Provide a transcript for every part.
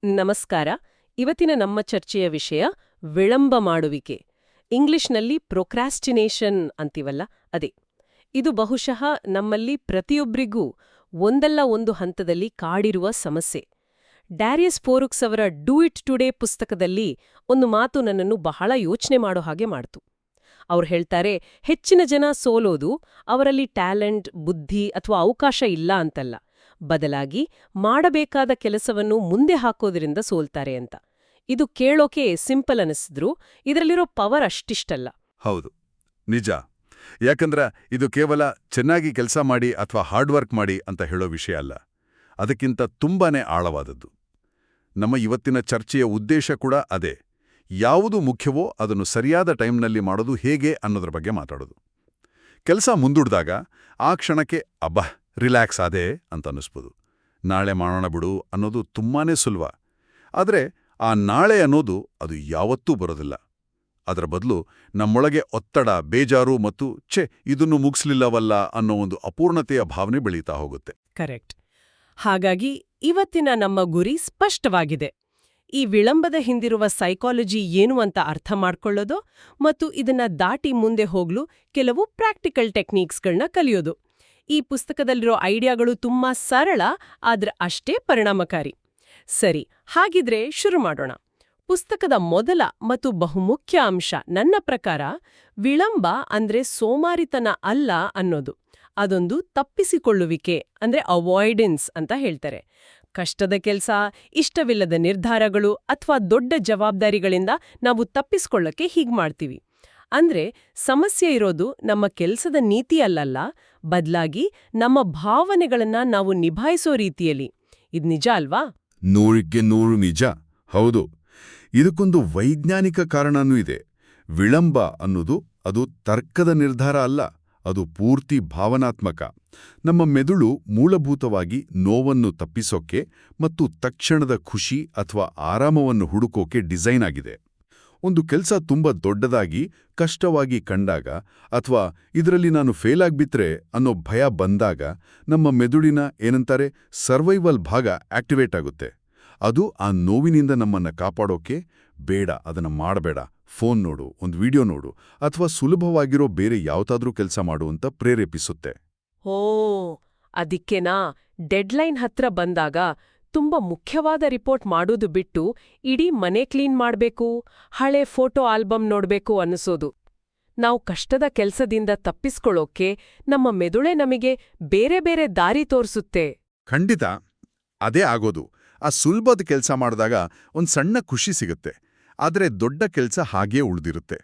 ನಮಸ್ಕಾರ. ಇವತ್ತಿನ ನಮ್ಮ ಚರ್ಚೆಯ ವಿಷಯ ವಿಳಂಬ ಮಾಡುವಿಕೆ. ಇಂಗ್ಲಿಷ್ನಲ್ಲಿ ಪ್ರೊಕ್ರಾಸ್ಟಿನೇಷನ್ ಅಂತೀವಲ್ಲ, ಅದೇ. ಇದು ಬಹುಶಃ ನಮ್ಮಲ್ಲಿ ಪ್ರತಿಯೊಬ್ಬರಿಗೂ ಒಂದಲ್ಲ ಒಂದು ಹಂತದಲ್ಲಿ ಕಾಡಿರುವ ಸಮಸ್ಯೆ. ಡ್ಯಾರಿಯಸ್ ಫೋರುಕ್ಸ್ ಅವರ ಡೂ ಇಟ್ ಟುಡೇ ಪುಸ್ತಕದಲ್ಲಿ ಒಂದು ಮಾತು ನನ್ನನ್ನು ಬಹಳ ಯೋಚನೆ ಮಾಡೋ ಹಾಗೆ ಮಾಡ್ತು. ಅವ್ರು ಹೇಳ್ತಾರೆ, ಹೆಚ್ಚಿನ ಜನ ಸೋಲೋದು ಅವರಲ್ಲಿ ಟ್ಯಾಲೆಂಟ್, ಬುದ್ಧಿ ಅಥವಾ ಅವಕಾಶ ಇಲ್ಲ ಅಂತಲ್ಲ, ಬದಲಾಗಿ ಮಾಡಬೇಕಾದ ಕೆಲಸವನ್ನು ಮುಂದೆ ಹಾಕೋದ್ರಿಂದ ಸೋಲ್ತಾರೆ ಅಂತ. ಇದು ಕೇಳೋಕೆ ಸಿಂಪಲ್ ಅನಿಸಿದ್ರು ಇದರಲ್ಲಿರೋ ಪವರ್ ಅಷ್ಟಿಷ್ಟಲ್ಲ. ಹೌದು, ನಿಜ. ಯಾಕಂದ್ರೆ ಇದು ಕೇವಲ ಚೆನ್ನಾಗಿ ಕೆಲಸ ಮಾಡಿ ಅಥವಾ ಹಾರ್ಡ್ ವರ್ಕ್ ಮಾಡಿ ಅಂತ ಹೇಳೋ ವಿಷಯ ಅಲ್ಲ. ಅದಕ್ಕಿಂತ ತುಂಬಾನೇ ಆಳವಾದದ್ದು. ನಮ್ಮ ಇವತ್ತಿನ ಚರ್ಚೆಯ ಉದ್ದೇಶ ಕೂಡ ಅದೇ. ಯಾವುದು ಮುಖ್ಯವೋ ಅದನ್ನು ಸರಿಯಾದ ಟೈಮ್ನಲ್ಲಿ ಮಾಡೋದು ಹೇಗೆ ಅನ್ನೋದ್ರ ಬಗ್ಗೆ ಮಾತಾಡೋದು. ಕೆಲಸ ಮುಂದೂಡಿದಾಗ ಆ ಕ್ಷಣಕ್ಕೆ ಅಬ್ಬಾ ರಿಲ್ಯಾಕ್ಸ್ ಆದೆ ಅಂತ ಅನ್ನಿಸ್ಬೋದು. ನಾಳೆ ಮಾಡೋಣ ಬಿಡು ಅನ್ನೋದು ತುಂಬಾನೇ ಸುಲಭ. ಆದರೆ ಆ ನಾಳೆ ಅನ್ನೋದು ಅದು ಯಾವತ್ತೂ ಬರೋದಿಲ್ಲ. ಅದರ ಬದಲು ನಮ್ಮೊಳಗೆ ಒತ್ತಡ, ಬೇಜಾರು ಮತ್ತು ಇದನ್ನು ಮುಗಿಸ್ಲಿಲ್ಲವಲ್ಲ ಅನ್ನೋ ಒಂದು ಅಪೂರ್ಣತೆಯ ಭಾವನೆ ಬೆಳೀತಾ ಹೋಗುತ್ತೆ. ಕರೆಕ್ಟ್. ಹಾಗಾಗಿ ಇವತ್ತಿನ ನಮ್ಮ ಗುರಿ ಸ್ಪಷ್ಟವಾಗಿದೆ. ಈ ವಿಳಂಬದ ಹಿಂದಿರುವ ಸೈಕಾಲಜಿ ಏನು ಅಂತ ಅರ್ಥ ಮಾಡ್ಕೊಳ್ಳೋದು ಮತ್ತು ಇದನ್ನ ದಾಟಿ ಮುಂದೆ ಹೋಗ್ಲು ಕೆಲವು ಪ್ರಾಕ್ಟಿಕಲ್ ಟೆಕ್ನಿಕ್ಸ್ಗಳನ್ನ ಕಲಿಯೋದು. ಈ ಪುಸ್ತಕದಲ್ಲಿರೋ ಐಡಿಯಾಗಳು ತುಂಬಾ ಸರಳ, ಆದ್ರೆ ಅಷ್ಟೇ ಪರಿಣಾಮಕಾರಿ. ಸರಿ, ಹಾಗಿದ್ರೆ ಶುರು ಮಾಡೋಣ. ಪುಸ್ತಕದ ಮೊದಲ ಮತ್ತು ಬಹುಮುಖ್ಯ ಅಂಶ ನನ್ನ ಪ್ರಕಾರ ವಿಳಂಬ ಅಂದ್ರೆ ಸೋಮಾರಿತನ ಅಲ್ಲ ಅನ್ನೋದು. ಅದೊಂದು ತಪ್ಪಿಸಿಕೊಳ್ಳುವಿಕೆ, ಅಂದ್ರೆ ಅವಾಯ್ಡೆನ್ಸ್ ಅಂತ ಹೇಳ್ತಾರೆ. ಕಷ್ಟದ ಕೆಲಸ, ಇಷ್ಟವಿಲ್ಲದ ನಿರ್ಧಾರಗಳು ಅಥವಾ ದೊಡ್ಡ ಜವಾಬ್ದಾರಿಗಳಿಂದ ನಾವು ತಪ್ಪಿಸ್ಕೊಳ್ಳಕ್ಕೆ ಹೀಗ್ ಮಾಡ್ತೀವಿ. ಅಂದ್ರೆ ಸಮಸ್ಯೆ ಇರೋದು ನಮ್ಮ ಕೆಲ್ಸದ ನೀತಿ ಅಲ್ಲಲ್ಲ, ಬದ್ಲಾಗಿ ನಮ್ಮ ಭಾವನೆಗಳನ್ನ ನಾವು ನಿಭಾಯಿಸೋ ರೀತಿಯಲ್ಲಿ. ಇದ್ ನಿಜ ಅಲ್ವಾ? 100% ನಿಜ. ಹೌದು. ಇದಕ್ಕೊಂದು ವೈಜ್ಞಾನಿಕ ಕಾರಣನೂ ಇದೆ. ವಿಳಂಬ ಅನ್ನೋದು ಅದು ತರ್ಕದ ನಿರ್ಧಾರ ಅಲ್ಲ, ಅದು ಪೂರ್ತಿ ಭಾವನಾತ್ಮಕ. ನಮ್ಮ ಮೆದುಳು ಮೂಲಭೂತವಾಗಿ ನೋವನ್ನು ತಪ್ಪಿಸೋಕೆ ಮತ್ತು ತಕ್ಷಣದ ಖುಷಿ ಅಥವಾ ಆರಾಮವನ್ನು ಹುಡುಕೋಕೆ ಡಿಸೈನ್ ಆಗಿದೆ. ಒಂದು ಕೆಲಸ ತುಂಬ ದೊಡ್ಡದಾಗಿ, ಕಷ್ಟವಾಗಿ ಕಂಡಾಗ ಅಥವಾ ಇದರಲ್ಲಿ ನಾನು ಫೇಲ್ ಆಗ್ಬಿಟ್ರೆ ಅನ್ನೋ ಭಯ ಬಂದಾಗ ನಮ್ಮ ಮೆದುಳಿನ ಏನಂತಾರೆ ಸರ್ವೈವಲ್ ಭಾಗ ಆಕ್ಟಿವೇಟ್ ಆಗುತ್ತೆ. ಅದು ಆ ನೋವಿನಿಂದ ನಮ್ಮನ್ನ ಕಾಪಾಡೋಕೆ ಬೇಡ, ಅದನ್ನ ಮಾಡಬೇಡ, ಫೋನ್ ನೋಡು, ಒಂದು ವಿಡಿಯೋ ನೋಡು ಅಥವಾ ಸುಲಭವಾಗಿರೋ ಬೇರೆ ಯಾವ್ದಾದ್ರೂ ಕೆಲಸ ಮಾಡು ಅಂತ ಪ್ರೇರೇಪಿಸುತ್ತೆ. ಓ, ಅದಕ್ಕೆನಾ ಡೆಡ್ಲೈನ್ ಹತ್ರ ಬಂದಾಗ ತುಂಬಾ ಮುಖ್ಯವಾದ ರಿಪೋರ್ಟ್ ಮಾಡೋದು ಬಿಟ್ಟು ಇಡೀ ಮನೆ ಕ್ಲೀನ್ ಮಾಡ್ಬೇಕು, ಹಳೆ ಫೋಟೋ ಆಲ್ಬಮ್ ನೋಡ್ಬೇಕು ಅನ್ನಿಸೋದು. ನಾವು ಕಷ್ಟದ ಕೆಲ್ಸದಿಂದ ತಪ್ಪಿಸ್ಕೊಳ್ಳೋಕೆ ನಮ್ಮ ಮೆದುಳೆ ನಮಗೆ ಬೇರೆ ಬೇರೆ ದಾರಿ ತೋರಿಸುತ್ತೆ. ಖಂಡಿತ ಅದೇ ಆಗೋದು. ಆ ಸುಲಭದ ಕೆಲಸ ಮಾಡಿದಾಗ ಒಂದು ಸಣ್ಣ ಖುಷಿ ಸಿಗುತ್ತೆ, ಆದರೆ ದೊಡ್ಡ ಕೆಲಸ ಹಾಗೇ ಉಳಿದಿರುತ್ತೆ.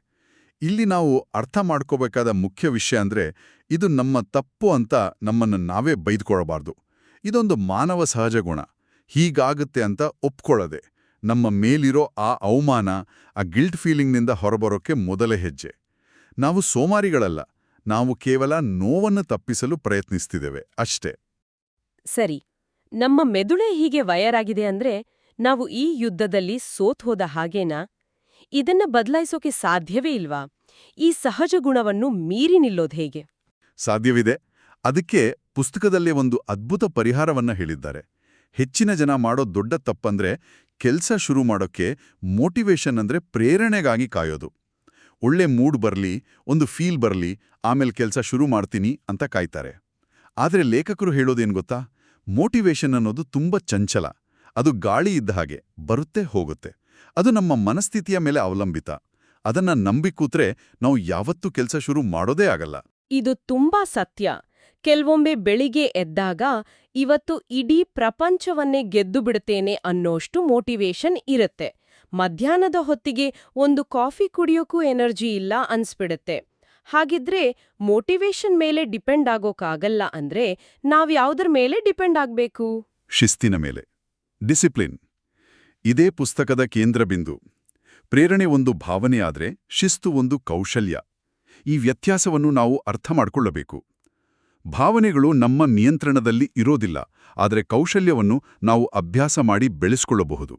ಇಲ್ಲಿ ನಾವು ಅರ್ಥ ಮಾಡ್ಕೋಬೇಕಾದ ಮುಖ್ಯ ವಿಷಯ ಅಂದ್ರೆ ಇದು ನಮ್ಮ ತಪ್ಪು ಅಂತ ನಮ್ಮನ್ನು ನಾವೇ ಬೈದ್ಕೊಳ್ಬಾರ್ದು. ಇದೊಂದು ಮಾನವ ಸಹಜ ಗುಣ. ಹೀಗಾಗುತ್ತೆ ಅಂತ ಒಪ್ಕೊಳ್ಳೋದೆ ನಮ್ಮ ಮೇಲಿರೋ ಆ ಅವಮಾನ, ಆ ಗಿಲ್ಟ್ ಫೀಲಿಂಗ್ನಿಂದ ಹೊರಬರೋಕೆ ಮೊದಲ ಹೆಜ್ಜೆ. ನಾವು ಸೋಮಾರಿಗಳಲ್ಲ, ನಾವು ಕೇವಲ ನೋವನ್ನು ತಪ್ಪಿಸಲು ಪ್ರಯತ್ನಿಸ್ತಿದ್ದೇವೆ ಅಷ್ಟೇ. ಸರಿ, ನಮ್ಮ ಮೆದುಳೇ ಹೀಗೆ ವಯರ್ ಆಗಿದೆ ಅಂದ್ರೆ ನಾವು ಈ ಯುದ್ಧದಲ್ಲಿ ಸೋತ್ಹೋದ ಹಾಗೇನಾ? ಇದನ್ನ ಬದಲಾಯಿಸೋಕೆ ಸಾಧ್ಯವೇ ಇಲ್ವಾ? ಈ ಸಹಜ ಗುಣವನ್ನು ಮೀರಿ ನಿಲ್ಲೋದು ಹೇಗೆ? ಸಾಧ್ಯವಿದೆ. ಅದಕ್ಕೆ ಪುಸ್ತಕದಲ್ಲೇ ಒಂದು ಅದ್ಭುತ ಪರಿಹಾರವನ್ನ ಹೇಳಿದ್ದಾರೆ. ಹೆಚ್ಚಿನ ಜನ ಮಾಡೋ ದೊಡ್ಡ ತಪ್ಪಂದ್ರೆ ಕೆಲ್ಸ ಶುರು ಮಾಡೋಕ್ಕೆ ಮೋಟಿವೇಶನ್ ಅಂದ್ರೆ ಪ್ರೇರಣೆಗಾಗಿ ಕಾಯೋದು. ಒಳ್ಳೆ ಮೂಡ್ ಬರ್ಲಿ, ಒಂದು ಫೀಲ್ ಬರ್ಲಿ, ಆಮೇಲೆ ಕೆಲ್ಸ ಶುರು ಮಾಡ್ತೀನಿ ಅಂತ ಕಾಯ್ತಾರೆ. ಆದ್ರೆ ಲೇಖಕರು ಹೇಳೋದೇನ್ ಗೊತ್ತಾ? ಮೋಟಿವೇಶನ್ ಅನ್ನೋದು ತುಂಬ ಚಂಚಲ. ಅದು ಗಾಳಿ ಇದ್ದ ಹಾಗೆ, ಬರುತ್ತೆ ಹೋಗುತ್ತೆ. ಅದು ನಮ್ಮ ಮನಸ್ಥಿತಿಯ ಮೇಲೆ ಅವಲಂಬಿತ. ಅದನ್ನ ನಂಬಿ ಕೂತ್ರೆ ನಾವು ಯಾವತ್ತೂ ಕೆಲ್ಸ ಶುರು ಮಾಡೋದೇ ಆಗಲ್ಲ. ಇದು ತುಂಬಾ ಸತ್ಯ. ಕೆಲವೊಮ್ಮೆ ಬೆಳಿಗ್ಗೆ ಎದ್ದಾಗ ಇವತ್ತು ಇಡೀ ಪ್ರಪಂಚವನ್ನೇ ಗೆದ್ದು ಬಿಡುತ್ತೇನೆ ಅನ್ನೋಷ್ಟು ಮೋಟಿವೇಶನ್ ಇರುತ್ತೆ. ಮಧ್ಯಾಹ್ನದ ಹೊತ್ತಿಗೆ ಒಂದು ಕಾಫಿ ಕುಡಿಯೋಕ್ಕೂ ಎನರ್ಜಿ ಇಲ್ಲ ಅನ್ಸ್ಬಿಡುತ್ತೆ. ಹಾಗಿದ್ರೆ ಮೋಟಿವೇಶನ್ ಮೇಲೆ ಡಿಪೆಂಡ್ ಆಗೋಕ್ಕಾಗಲ್ಲ ಅಂದ್ರೆ ನಾವ್ಯಾವ್ದ್ರ ಮೇಲೆ ಡಿಪೆಂಡ್ ಆಗ್ಬೇಕು? ಶಿಸ್ತಿನ ಮೇಲೆ, ಡಿಸಿಪ್ಲಿನ್. ಇದೇ ಪುಸ್ತಕದ ಕೇಂದ್ರ ಬಿಂದು. ಪ್ರೇರಣೆ ಒಂದು ಭಾವನೆಯಾದ್ರೆ ಶಿಸ್ತು ಒಂದು ಕೌಶಲ್ಯ. ಈ ವ್ಯತ್ಯಾಸವನ್ನು ನಾವು ಅರ್ಥ ಮಾಡಿಕೊಳ್ಳಬೇಕು. ಭಾವನೆಗಳು ನಮ್ಮ ನಿಯಂತ್ರಣದಲ್ಲಿ ಇರೋದಿಲ್ಲ, ಆದರೆ ಕೌಶಲ್ಯವನ್ನು ನಾವು ಅಭ್ಯಾಸ ಮಾಡಿ ಬೆಳೆಸ್ಕೊಳ್ಳಬಹುದು.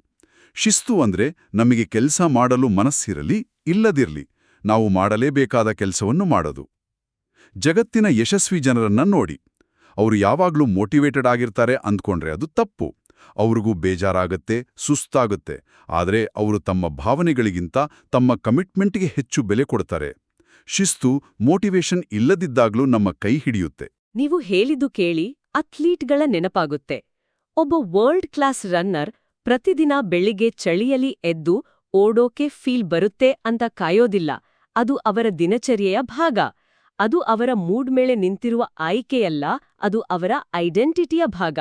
ಶಿಸ್ತು ಅಂದ್ರೆ ನಮಗೆ ಕೆಲಸ ಮಾಡಲು ಮನಸ್ಸಿರಲಿ ಇಲ್ಲದಿರಲಿ ನಾವು ಮಾಡಲೇಬೇಕಾದ ಕೆಲಸವನ್ನು ಮಾಡೋದು. ಜಗತ್ತಿನ ಯಶಸ್ವಿ ಜನರನ್ನ ನೋಡಿ, ಅವರು ಯಾವಾಗ್ಲೂ ಮೋಟಿವೇಟೆಡ್ ಆಗಿರ್ತಾರೆ ಅಂದ್ಕೊಂಡ್ರೆ ಅದು ತಪ್ಪು. ಅವ್ರಿಗೂ ಬೇಜಾರಾಗತ್ತೆ, ಸುಸ್ತಾಗುತ್ತೆ. ಆದರೆ ಅವರು ತಮ್ಮ ಭಾವನೆಗಳಿಗಿಂತ ತಮ್ಮ ಕಮಿಟ್ಮೆಂಟ್ಗೆ ಹೆಚ್ಚು ಬೆಲೆ ಕೊಡ್ತಾರೆ. ಶಿಸ್ತು, ಮೋಟಿವೇಶನ್ ಇಲ್ಲದಿದ್ದಾಗ್ಲೂ ನಮ್ಮ ಕೈ ಹಿಡಿಯುತ್ತೆ. ನೀವು ಹೇಳಿದ್ದು ಕೇಳಿ ಅಥ್ಲೀಟ್ಗಳ ನೆನಪಾಗುತ್ತೆ. ಒಬ್ಬ ವರ್ಲ್ಡ್ ಕ್ಲಾಸ್ ರನ್ನರ್ ಪ್ರತಿದಿನ ಬೆಳಿಗ್ಗೆ ಚಳಿಯಲ್ಲಿ ಎದ್ದು ಓಡೋಕೆ ಫೀಲ್ ಬರುತ್ತೆ ಅಂತ ಕಾಯೋದಿಲ್ಲ. ಅದು ಅವರ ದಿನಚರ್ಯೆಯ ಭಾಗ. ಅದು ಅವರ ಮೂಡ್ ಮೇಲೆ ನಿಂತಿರುವ ಆಯ್ಕೆಯಲ್ಲ, ಅದು ಅವರ ಐಡೆಂಟಿಟಿಯ ಭಾಗ.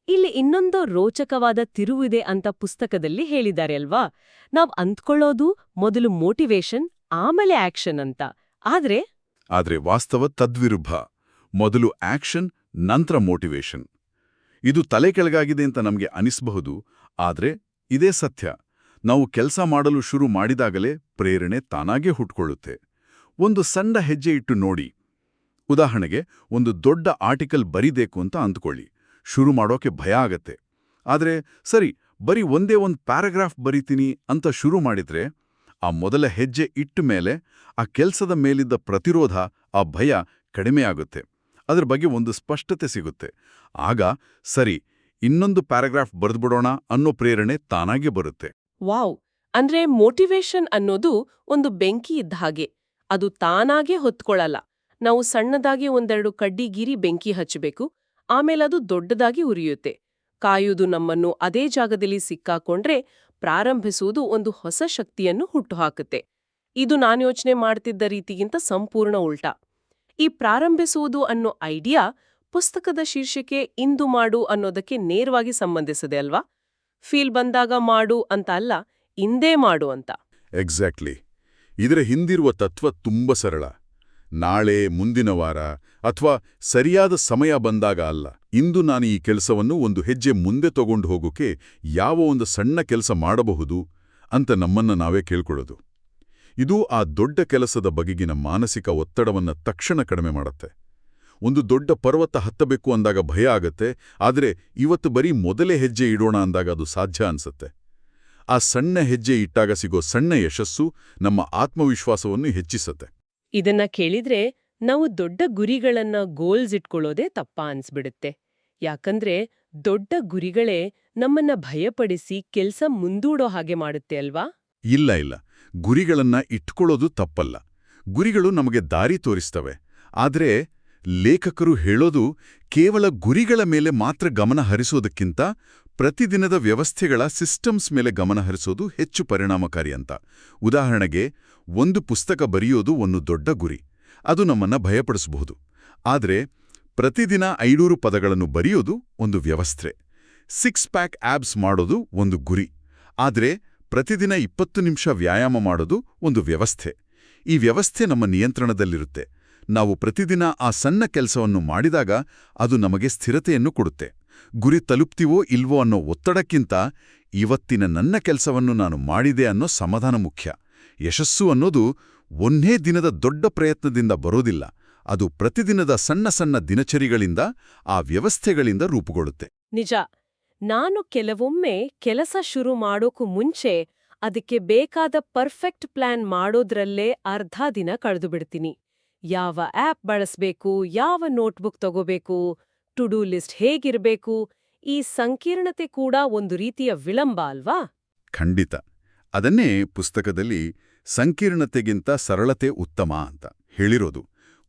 ಇಲ್ಲಿ ಇನ್ನೊಂದು ರೋಚಕವಾದ ತಿರುವಿದೆ ಅಂತ ಪುಸ್ತಕದಲ್ಲಿ ಹೇಳಿದ್ದಾರೆ ಅಲ್ವಾ. ನಾವ್ ಅಂದ್ಕೊಳ್ಳೋದು ಮೊದಲು ಮೋಟಿವೇಶನ್, ಆಮೇಲೆ ಆಕ್ಷನ್ ಅಂತ. ಆದ್ರೆ ವಾಸ್ತವ ತದ್ವಿರುದ್ಧ. ಮೊದಲು ಆಕ್ಷನ್, ನಂತರ ಮೋಟಿವೇಶನ್. ಇದು ತಲೆ ಕೆಳಗಾಗಿದೆ ಅಂತ ನಮಗೆ ಅನಿಸಬಹುದು, ಆದ್ರೆ ಇದೇ ಸತ್ಯ. ನಾವು ಕೆಲಸ ಮಾಡಲು ಶುರು ಮಾಡಿದಾಗಲೇ ಪ್ರೇರಣೆ ತಾನಾಗೇ ಹುಟ್ಕೊಳ್ಳುತ್ತೆ. ಒಂದು ಸಣ್ಣ ಹೆಜ್ಜೆ ಇಟ್ಟು ನೋಡಿ. ಉದಾಹರಣೆಗೆ, ಒಂದು ದೊಡ್ಡ ಆರ್ಟಿಕಲ್ ಬರೀಬೇಕು ಅಂತ ಅಂದ್ಕೊಳ್ಳಿ. ಶುರು ಮಾಡೋಕೆ ಭಯ ಆಗತ್ತೆ. ಆದರೆ ಸರಿ, ಬರೀ ಒಂದೇ ಒಂದು ಪ್ಯಾರಾಗ್ರಾಫ್ ಬರೀತೀನಿ ಅಂತ ಶುರು ಮಾಡಿದ್ರೆ, ಆ ಮೊದಲ ಹೆಜ್ಜೆ ಇಟ್ಟ ಮೇಲೆ ಆ ಕೆಲಸದ ಮೇಲಿದ್ದ ಪ್ರತಿರೋಧ, ಆ ಭಯ ಕಡಿಮೆಯಾಗುತ್ತೆ. ಅದರ ಬಗ್ಗೆ ಒಂದು ಸ್ಪಷ್ಟತೆ ಸಿಗುತ್ತೆ. ಆಗ ಸರಿ, ಇನ್ನೊಂದು ಪ್ಯಾರಾಗ್ರಾಫ್ ಬರೆದ್ಬಿಡೋಣ ಅನ್ನೋ ಪ್ರೇರಣೆ ತಾನಾಗೇ ಬರುತ್ತೆ. ವಾವ್! ಅಂದ್ರೆ ಮೋಟಿವೇಶನ್ ಅನ್ನೋದು ಒಂದು ಬೆಂಕಿ ಇದ್ದ ಹಾಗೆ. ಅದು ತಾನಾಗೇ ಹೊತ್ಕೊಳ್ಳಲ್ಲ. ನಾವು ಸಣ್ಣದಾಗಿ ಒಂದೆರಡು ಕಡ್ಡಿಗೀರಿ ಬೆಂಕಿ ಹಚ್ಚಬೇಕು, ಆಮೇಲದು ದೊಡ್ಡದಾಗಿ ಉರಿಯುತ್ತೆ. ಕಾಯುವುದು ನಮ್ಮನ್ನು ಅದೇ ಜಾಗದಲ್ಲಿ ಸಿಕ್ಕಾಕೊಂಡ್ರೆ ಪ್ರಾರಂಭಿಸುವುದು ಒಂದು ಹೊಸ ಶಕ್ತಿಯನ್ನು ಹುಟ್ಟುಹಾಕುತ್ತೆ. ಇದು ನಾನು ಯೋಚನೆ ಮಾಡ್ತಿದ್ದ ರೀತಿಗಿಂತ ಸಂಪೂರ್ಣ ಉಲ್ಟಾ. ಈ ಪ್ರಾರಂಭಿಸುವುದು ಅನ್ನೋ ಐಡಿಯಾ ಪುಸ್ತಕದ ಶೀರ್ಷಿಕೆ ಇಂದು ಮಾಡು ಅನ್ನೋದಕ್ಕೆ ನೇರವಾಗಿ ಸಂಬಂಧಿಸಿದೆ ಅಲ್ವಾ? ಫೀಲ್ ಬಂದಾಗ ಮಾಡು ಅಂತ ಅಲ್ಲ, ಇಂದೇ ಮಾಡು ಅಂತ. ಎಕ್ಸಾಕ್ಟ್ಲಿ. ಇದರ ಹಿಂದಿರುವ ತತ್ವ ತುಂಬ ಸರಳ. ನಾಳೆ, ಮುಂದಿನ ವಾರ ಅಥವಾ ಸರಿಯಾದ ಸಮಯ ಬಂದಾಗ ಅಲ್ಲ. ಇಂದು ನಾನು ಈ ಕೆಲಸವನ್ನು ಒಂದು ಹೆಜ್ಜೆ ಮುಂದೆ ತಗೊಂಡು ಹೋಗೋಕೆ ಯಾವ ಒಂದು ಸಣ್ಣ ಕೆಲಸ ಮಾಡಬಹುದು ಅಂತ ನಮ್ಮನ್ನ ನಾವೇ ಕೇಳ್ಕೊಳ್ಳೋದು. ಇದು ಆ ದೊಡ್ಡ ಕೆಲಸದ ಬಗೆಗಿನ ಮಾನಸಿಕ ಒತ್ತಡವನ್ನ ತಕ್ಷಣ ಕಡಿಮೆ ಮಾಡುತ್ತೆ. ಒಂದು ದೊಡ್ಡ ಪರ್ವತ ಹತ್ತಬೇಕು ಅಂದಾಗ ಭಯ ಆಗತ್ತೆ, ಆದರೆ ಇವತ್ತು ಬರೀ ಮೊದಲೇ ಹೆಜ್ಜೆ ಇಡೋಣ ಅಂದಾಗ ಅದು ಸಾಧ್ಯ ಅನ್ಸತ್ತೆ. ಆ ಸಣ್ಣ ಹೆಜ್ಜೆ ಇಟ್ಟಾಗ ಸಿಗೋ ಸಣ್ಣ ಯಶಸ್ಸು ನಮ್ಮ ಆತ್ಮವಿಶ್ವಾಸವನ್ನು ಹೆಚ್ಚಿಸತ್ತೆ. ಇದನ್ನ ಕೇಳಿದ್ರೆ ನಾವು ದೊಡ್ಡ ಗುರಿಗಳನ್ನ ಗೋಲ್ಸ್ ಇಟ್ಕೊಳ್ಳೋದೇ ತಪ್ಪಾ ಅನ್ಸ್ಬಿಡುತ್ತೆ. ಯಾಕಂದ್ರೆ ದೊಡ್ಡ ಗುರಿಗಳೇ ನಮ್ಮನ್ನ ಭಯಪಡಿಸಿ ಕೆಲ್ಸ ಮುಂದೂಡೋ ಹಾಗೆ ಮಾಡುತ್ತೆ ಅಲ್ವಾ? ಇಲ್ಲ, ಗುರಿಗಳನ್ನ ಇಟ್ಕೊಳ್ಳೋದು ತಪ್ಪಲ್ಲ. ಗುರಿಗಳು ನಮಗೆ ದಾರಿ ತೋರಿಸ್ತವೆ. ಆದ್ರೆ ಲೇಖಕರು ಹೇಳೋದು ಕೇವಲ ಗುರಿಗಳ ಮೇಲೆ ಮಾತ್ರ ಗಮನ ಹರಿಸೋದಕ್ಕಿಂತ ಪ್ರತಿದಿನದ ವ್ಯವಸ್ಥೆಗಳ ಸಿಸ್ಟಮ್ಸ್ ಮೇಲೆ ಗಮನ ಹರಿಸೋದು ಹೆಚ್ಚು ಪರಿಣಾಮಕಾರಿ ಅಂತ. ಉದಾಹರಣೆಗೆ, ಒಂದು ಪುಸ್ತಕ ಬರೆಯೋದು ಒಂದು ದೊಡ್ಡ ಗುರಿ. ಅದು ನಮ್ಮನ್ನ ಭಯಪಡಿಸಬಹುದು. ಆದರೆ ಪ್ರತಿದಿನ 500 ಪದಗಳನ್ನು ಬರೆಯೋದು ಒಂದು ವ್ಯವಸ್ಥೆ. 6 ಪ್ಯಾಕ್ ಆಬ್ಸ್ ಮಾಡೋದು ಒಂದು ಗುರಿ. ಆದರೆ ಪ್ರತಿದಿನ 20 ನಿಮಿಷ ವ್ಯಾಯಾಮ ಮಾಡೋದು ಒಂದು ವ್ಯವಸ್ಥೆ. ಈ ವ್ಯವಸ್ಥೆ ನಮ್ಮ ನಿಯಂತ್ರಣದಲ್ಲಿರುತ್ತೆ. ನಾವು ಪ್ರತಿದಿನ ಆ ಸಣ್ಣ ಕೆಲಸವನ್ನು ಮಾಡಿದಾಗ ಅದು ನಮಗೆ ಸ್ಥಿರತೆಯನ್ನು ಕೊಡುತ್ತೆ. ಗುರಿ ತಲುಪ್ತೀವೋ ಇಲ್ವೋ ಅನ್ನೋ ಒತ್ತಡಕ್ಕಿಂತ ಇವತ್ತಿನ ನನ್ನ ಕೆಲಸವನ್ನು ನಾನು ಮಾಡಿದೆ ಅನ್ನೋ ಸಮಾಧಾನ ಮುಖ್ಯ. ಯಶಸ್ಸು ಅನ್ನೋದು ಒಂದೇ ದಿನದ ದೊಡ್ಡ ಪ್ರಯತ್ನದಿಂದ ಬರೋದಿಲ್ಲ. ಅದು ಪ್ರತಿದಿನದ ಸಣ್ಣ ಸಣ್ಣ ದಿನಚರಿಗಳಿಂದ, ಆ ವ್ಯವಸ್ಥೆಗಳಿಂದ ರೂಪುಗೊಳ್ಳುತ್ತೆ. ನಿಜ. ನಾನು ಕೆಲವೊಮ್ಮೆ ಕೆಲಸ ಶುರು ಮಾಡೋಕು ಮುಂಚೆ ಅದಕ್ಕೆ ಬೇಕಾದ ಪರ್ಫೆಕ್ಟ್ ಪ್ಲಾನ್ ಮಾಡೋದ್ರಲ್ಲೇ ಅರ್ಧ ದಿನ ಕಳೆದು ಬಿಡ್ತೀನಿ. ಯಾವ ಆಪ್ ಬಳಸ್ಬೇಕು, ಯಾವ ನೋಟ್ಬುಕ್ ತಗೋಬೇಕು, ಟು ಡೂ ಲಿಸ್ಟ್ ಹೇಗಿರ್ಬೇಕು, ಈ ಸಂಕೀರ್ಣತೆ ಕೂಡ ಒಂದು ರೀತಿಯ ವಿಳಂಬ ಅಲ್ವಾ? ಖಂಡಿತ. ಅದನ್ನೇ ಪುಸ್ತಕದಲ್ಲಿ ಸಂಕೀರ್ಣತೆಗಿಂತ ಸರಳತೆ ಉತ್ತಮ ಅಂತ ಹೇಳಿರೋದು.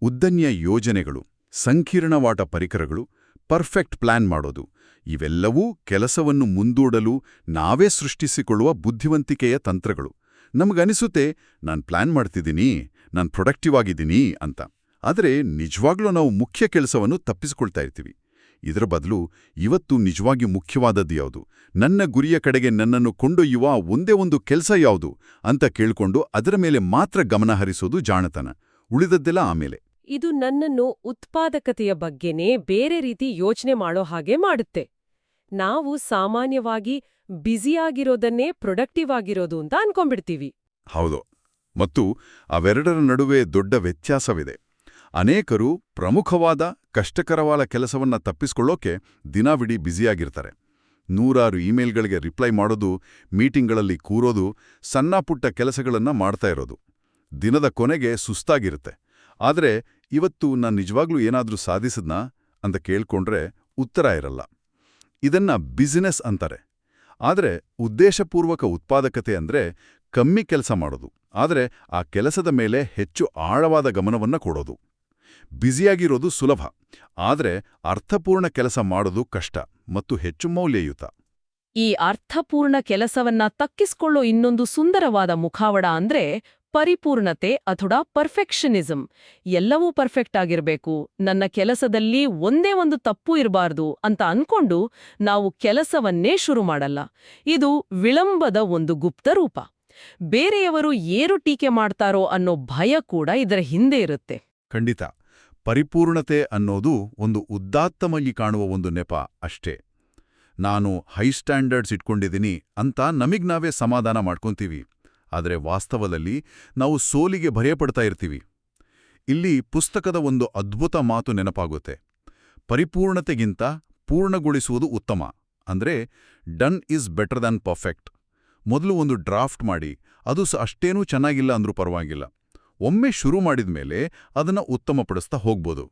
ಉದ್ದನ್ಯ ಯೋಜನೆಗಳು, ಸಂಕೀರ್ಣವಾದ ಪರಿಕರಗಳು, ಪರ್ಫೆಕ್ಟ್ ಪ್ಲಾನ್ ಮಾಡೋದು, ಇವೆಲ್ಲವೂ ಕೆಲಸವನ್ನು ಮುಂದೂಡಲು ನಾವೇ ಸೃಷ್ಟಿಸಿಕೊಳ್ಳುವ ಬುದ್ಧಿವಂತಿಕೆಯ ತಂತ್ರಗಳು. ನಮಗನಿಸುತ್ತೆ, ನಾನ್ ಪ್ಲಾನ್ ಮಾಡ್ತಿದ್ದೀನಿ, ನಾನ್ ಪ್ರೊಡಕ್ಟಿವ್ ಆಗಿದ್ದೀನಿ ಅಂತ. ಆದರೆ ನಿಜವಾಗ್ಲೂ ನಾವು ಮುಖ್ಯ ಕೆಲಸವನ್ನು ತಪ್ಪಿಸಿಕೊಳ್ತಾ ಇರ್ತೀವಿ. ಇದರ ಬದಲು ಇವತ್ತು ನಿಜವಾಗಿ ಮುಖ್ಯವಾದದ್ದು ಯಾವುದು, ನನ್ನ ಗುರಿಯ ಕಡೆಗೆ ನನ್ನನ್ನು ಕೊಂಡೊಯ್ಯುವ ಒಂದೇ ಒಂದು ಕೆಲಸ ಯಾವುದು ಅಂತ ಕೇಳ್ಕೊಂಡು ಅದರ ಮೇಲೆ ಮಾತ್ರ ಗಮನ ಹರಿಸೋದು ಜಾಣತನ. ಉಳಿದದ್ದೆಲ್ಲ ಆಮೇಲೆ. ಇದು ನನ್ನನ್ನು ಉತ್ಪಾದಕತೆಯ ಬಗ್ಗೆನೇ ಬೇರೆ ರೀತಿ ಯೋಚನೆ ಮಾಡೋ ಹಾಗೆ ಮಾಡುತ್ತೆ. ನಾವು ಸಾಮಾನ್ಯವಾಗಿ ಬ್ಯುಸಿಯಾಗಿರೋದನ್ನೇ ಪ್ರೊಡಕ್ಟಿವ್ ಆಗಿರೋದು ಅಂತ ಅನ್ಕೊಂಡ್ಬಿಡ್ತೀವಿ. ಹೌದು. ಮತ್ತು ಅವೆರಡರ ನಡುವೆ ದೊಡ್ಡ ವ್ಯತ್ಯಾಸವಿದೆ. ಅನೇಕರು ಪ್ರಮುಖವಾದ ಕಷ್ಟಕರವಾದ ಕೆಲಸವನ್ನ ತಪ್ಪಿಸ್ಕೊಳ್ಳೋಕೆ ದಿನವಿಡೀ ಬ್ಯುಸಿಯಾಗಿರ್ತಾರೆ. 100 ಇಮೇಲ್ಗಳಿಗೆ ರಿಪ್ಲೈ ಮಾಡೋದು, ಮೀಟಿಂಗ್ಗಳಲ್ಲಿ ಕೂರೋದು, ಸಣ್ಣಪುಟ್ಟ ಕೆಲಸಗಳನ್ನ ಮಾಡ್ತಾ ಇರೋದು. ದಿನದ ಕೊನೆಗೆ ಸುಸ್ತಾಗಿರುತ್ತೆ. ಆದರೆ ಇವತ್ತು ನಾನು ನಿಜವಾಗ್ಲೂ ಏನಾದ್ರೂ ಸಾಧಿಸಿದ್ನಾ ಅಂತ ಕೇಳ್ಕೊಂಡ್ರೆ ಉತ್ತರ ಇರಲ್ಲ. ಇದನ್ನ ಬಿಸಿನೆಸ್ ಅಂತಾರೆ. ಆದರೆ ಉದ್ದೇಶಪೂರ್ವಕ ಉತ್ಪಾದಕತೆ ಅಂದ್ರೆ ಕಮ್ಮಿ ಕೆಲಸ ಮಾಡೋದು, ಆದರೆ ಆ ಕೆಲಸದ ಮೇಲೆ ಹೆಚ್ಚು ಆಳವಾದ ಗಮನವನ್ನ ಕೊಡೋದು. ಬ್ಯುಸಿಯಾಗಿರೋದು ಸುಲಭ, ಆದರೆ ಅರ್ಥಪೂರ್ಣ ಕೆಲಸ ಮಾಡೋದು ಕಷ್ಟ ಮತ್ತು ಹೆಚ್ಚು ಮೌಲ್ಯಯುತ. ಈ ಅರ್ಥಪೂರ್ಣ ಕೆಲಸವನ್ನ ತಕ್ಕಿಸ್ಕೊಳ್ಳೋ ಇನ್ನೊಂದು ಸುಂದರವಾದ ಮುಖಾವಡ ಅಂದ್ರೆ ಪರಿಪೂರ್ಣತೆ ಅಥವಾ ಪರ್ಫೆಕ್ಷನಿಸಂ. ಎಲ್ಲವೂ ಪರ್ಫೆಕ್ಟ್ ಆಗಿರ್ಬೇಕು, ನನ್ನ ಕೆಲಸದಲ್ಲಿ ಒಂದೇ ಒಂದು ತಪ್ಪು ಇರಬಾರ್ದು ಅಂತ ಅನ್ಕೊಂಡು ನಾವು ಕೆಲಸವನ್ನೇ ಶುರು ಮಾಡಲ್ಲ. ಇದು ವಿಳಂಬದ ಒಂದು ಗುಪ್ತ ರೂಪ. ಬೇರೆಯವರು ಏನು ಟೀಕೆ ಮಾಡ್ತಾರೋ ಅನ್ನೋ ಭಯ ಕೂಡ ಇದರ ಹಿಂದೆ ಇರುತ್ತೆ. ಖಂಡಿತ. ಪರಿಪೂರ್ಣತೆ ಅನ್ನೋದು ಒಂದು ಉದಾತ್ತವಾಗಿ ಕಾಣುವ ಒಂದು ನೆಪ ಅಷ್ಟೇ. ನಾನು ಹೈ ಸ್ಟ್ಯಾಂಡರ್ಡ್ಸ್ ಇಟ್ಕೊಂಡಿದ್ದೀನಿ ಅಂತ ನಮಿಗ್ ನಾವೇ ಸಮಾಧಾನ ಮಾಡ್ಕೊಂತೀವಿ. ಆದರೆ ವಾಸ್ತವದಲ್ಲಿ ನಾವು ಸೋಲಿಗೆ ಭಯಪಡ್ತಾ ಇರ್ತೀವಿ. ಇಲ್ಲಿ ಪುಸ್ತಕದ ಒಂದು ಅದ್ಭುತ ಮಾತು ನೆನಪಾಗುತ್ತೆ. ಪರಿಪೂರ್ಣತೆಗಿಂತ ಪೂರ್ಣಗೊಳಿಸುವುದು ಉತ್ತಮ. ಅಂದ್ರೆ done is better than perfect. ಮೊದಲು ಒಂದು ಡ್ರಾಫ್ಟ್ ಮಾಡಿ, ಅದು ಅಷ್ಟೇನೂ ಚೆನ್ನಾಗಿಲ್ಲ ಅಂದ್ರೂ ಪರವಾಗಿಲ್ಲ. ಒಮ್ಮೆ ಶುರು ಮಾಡಿದ್ಮೇಲೆ ಅದನ್ನ ಉತ್ತಮಪಡಿಸ್ತಾ ಹೋಗ್ಬೋದು.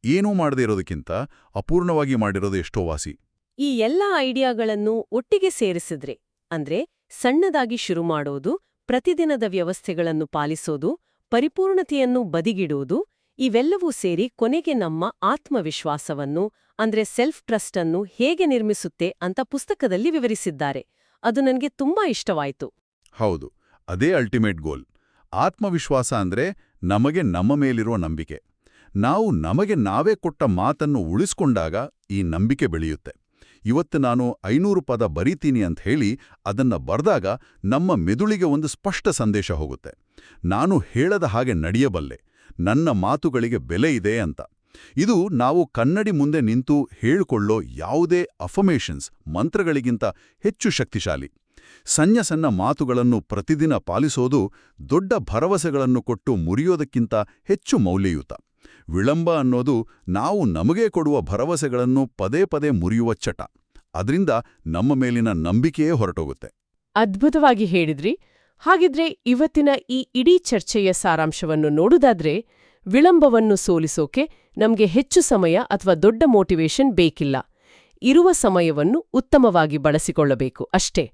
ಏನೂ ಮಾಡದೇ ಇರೋದಕ್ಕಿಂತ ಅಪೂರ್ಣವಾಗಿ ಮಾಡಿರೋದು ಎಷ್ಟೋ ವಾಸಿ. ಈ ಎಲ್ಲ ಐಡಿಯಾಗಳನ್ನು ಒಟ್ಟಿಗೆ ಸೇರಿಸಿದ್ರೆ, ಅಂದ್ರೆ ಸಣ್ಣದಾಗಿ ಶುರು ಮಾಡೋದು, ಪ್ರತಿದಿನದ ವ್ಯವಸ್ಥೆಗಳನ್ನು ಪಾಲಿಸೋದು, ಪರಿಪೂರ್ಣತೆಯನ್ನು ಬದಿಗಿಡುವುದು, ಇವೆಲ್ಲವೂ ಸೇರಿ ಕೊನೆಗೆ ನಮ್ಮ ಆತ್ಮವಿಶ್ವಾಸವನ್ನು ಅಂದ್ರೆ ಸೆಲ್ಫ್ ಟ್ರಸ್ಟ್ ಅನ್ನು ಹೇಗೆ ನಿರ್ಮಿಸುತ್ತೆ ಅಂತ ಪುಸ್ತಕದಲ್ಲಿ ವಿವರಿಸಿದ್ದಾರೆ. ಅದು ನನಗೆ ತುಂಬಾ ಇಷ್ಟವಾಯಿತು. ಹೌದು, ಅದೇ ಅಲ್ಟಿಮೇಟ್ ಗೋಲ್. ಆತ್ಮವಿಶ್ವಾಸ ಅಂದ್ರೆ ನಮಗೆ ನಮ್ಮ ಮೇಲಿರುವ ನಂಬಿಕೆ. ನಾವು ನಮಗೆ ನಾವೇ ಕೊಟ್ಟ ಮಾತನ್ನು ಉಳಿಸ್ಕೊಂಡಾಗ ಈ ನಂಬಿಕೆ ಬೆಳೆಯುತ್ತೆ. ಇವತ್ತು ನಾನು 500 ಪದ ಬರೀತೀನಿ ಅಂತ ಹೇಳಿ ಅದನ್ನ ಬರ್ದಾಗ ನಮ್ಮ ಮೆದುಳಿಗೆ ಒಂದು ಸ್ಪಷ್ಟ ಸಂದೇಶ ಹೋಗುತ್ತೆ. ನಾನು ಹೇಳದ ಹಾಗೆ ನಡೆಯಬಲ್ಲೆ, ನನ್ನ ಮಾತುಗಳಿಗೆ ಬೆಲೆ ಇದೆ ಅಂತ. ಇದು ನಾವು ಕನ್ನಡಿ ಮುಂದೆ ನಿಂತು ಹೇಳಿಕೊಳ್ಳೋ ಯಾವುದೇ ಅಫರ್ಮೇಷನ್ಸ್ ಮಂತ್ರಗಳಿಗಿಂತ ಹೆಚ್ಚು ಶಕ್ತಿಶಾಲಿ. ಸಣ್ಣ ಸಣ್ಣ ಮಾತುಗಳನ್ನು ಪ್ರತಿದಿನ ಪಾಲಿಸೋದು ದೊಡ್ಡ ಭರವಸೆಗಳನ್ನು ಕೊಟ್ಟು ಮುರಿಯೋದಕ್ಕಿಂತ ಹೆಚ್ಚು ಮೌಲ್ಯಯುತ. ವಿಳಂಬ ಅನ್ನೋದು ನಾವು ನಮಗೇ ಕೊಡುವ ಭರವಸೆಗಳನ್ನು ಪದೇ ಪದೇ ಮುರಿಯುವ ಚಟ. ಅದರಿಂದ ನಮ್ಮ ಮೇಲಿನ ನಂಬಿಕೆಯೇ ಹೊರಟೋಗುತ್ತೆ. ಅದ್ಭುತವಾಗಿ ಹೇಳಿದ್ರಿ. ಹಾಗಿದ್ರೆ ಇವತ್ತಿನ ಈ ಇಡೀ ಚರ್ಚೆಯ ಸಾರಾಂಶವನ್ನು ನೋಡುದಾದ್ರೆ, ವಿಳಂಬವನ್ನು ಸೋಲಿಸೋಕೆ ನಮ್ಗೆ ಹೆಚ್ಚು ಸಮಯ ಅಥವಾ ದೊಡ್ಡ ಮೋಟಿವೇಶನ್ ಬೇಕಿಲ್ಲ. ಇರುವ ಸಮಯವನ್ನು ಉತ್ತಮವಾಗಿ ಬಳಸಿಕೊಳ್ಳಬೇಕು ಅಷ್ಟೇ.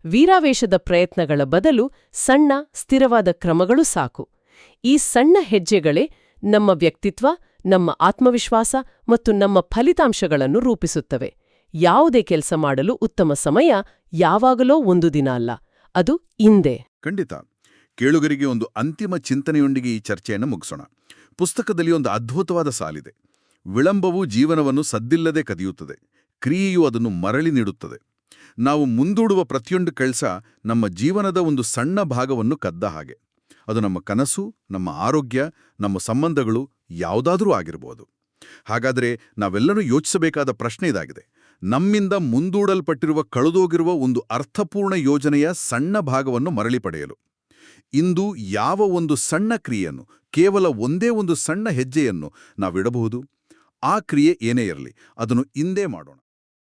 ವೀರಾವೇಶದ ಪ್ರಯತ್ನಗಳ ಬದಲು ಸಣ್ಣ ಸ್ಥಿರವಾದ ಕ್ರಮಗಳು ಸಾಕು. ಈ ಸಣ್ಣ ಹೆಜ್ಜೆಗಳೇ ನಮ್ಮ ವ್ಯಕ್ತಿತ್ವ, ನಮ್ಮ ಆತ್ಮವಿಶ್ವಾಸ ಮತ್ತು ನಮ್ಮ ಫಲಿತಾಂಶಗಳನ್ನು ರೂಪಿಸುತ್ತವೆ. ಯಾವುದೇ ಕೆಲಸ ಮಾಡಲು ಉತ್ತಮ ಸಮಯ ಯಾವಾಗಲೋ ಒಂದು ದಿನ ಅಲ್ಲ, ಅದು ಇಂದೇ. ಖಂಡಿತ. ಕೇಳುಗರಿಗೆ ಒಂದು ಅಂತಿಮ ಚಿಂತನೆಯೊಂದಿಗೆ ಈ ಚರ್ಚೆಯನ್ನು ಮುಗಿಸೋಣ. ಪುಸ್ತಕದಲ್ಲಿ ಒಂದು ಅದ್ಭುತವಾದ ಸಾಲಿದೆ. ವಿಳಂಬವು ಜೀವನವನ್ನು ಸದ್ದಿಲ್ಲದೆ ಕದಿಯುತ್ತದೆ, ಕ್ರಿಯೆಯು ಅದನ್ನು ಮರಳಿ ನೀಡುತ್ತದೆ. ನಾವು ಮುಂದೂಡುವ ಪ್ರತಿಯೊಂದು ಕೆಲಸ ನಮ್ಮ ಜೀವನದ ಒಂದು ಸಣ್ಣ ಭಾಗವನ್ನು ಕದ್ದ ಹಾಗೆ. ಅದು ನಮ್ಮ ಕನಸು, ನಮ್ಮ ಆರೋಗ್ಯ, ನಮ್ಮ ಸಂಬಂಧಗಳು ಯಾವುದಾದ್ರೂ ಆಗಿರಬಹುದು. ಹಾಗಾದರೆ ನಾವೆಲ್ಲರೂ ಯೋಚಿಸಬೇಕಾದ ಪ್ರಶ್ನೆ ಇದಾಗಿದೆ. ನಮ್ಮಿಂದ ಮುಂದೂಡಲ್ಪಟ್ಟಿರುವ ಕಳೆದೋಗಿರುವ ಒಂದು ಅರ್ಥಪೂರ್ಣ ಯೋಜನೆಯ ಸಣ್ಣ ಭಾಗವನ್ನು ಮರಳಿ ಪಡೆಯಲು ಇಂದು ಯಾವ ಒಂದು ಸಣ್ಣ ಕ್ರಿಯೆಯನ್ನು, ಕೇವಲ ಒಂದೇ ಒಂದು ಸಣ್ಣ ಹೆಜ್ಜೆಯನ್ನು ನಾವಿಡಬಹುದು? ಆ ಕ್ರಿಯೆ ಏನೇ ಇರಲಿ, ಅದನ್ನು ಇಂದೇ ಮಾಡೋಣ.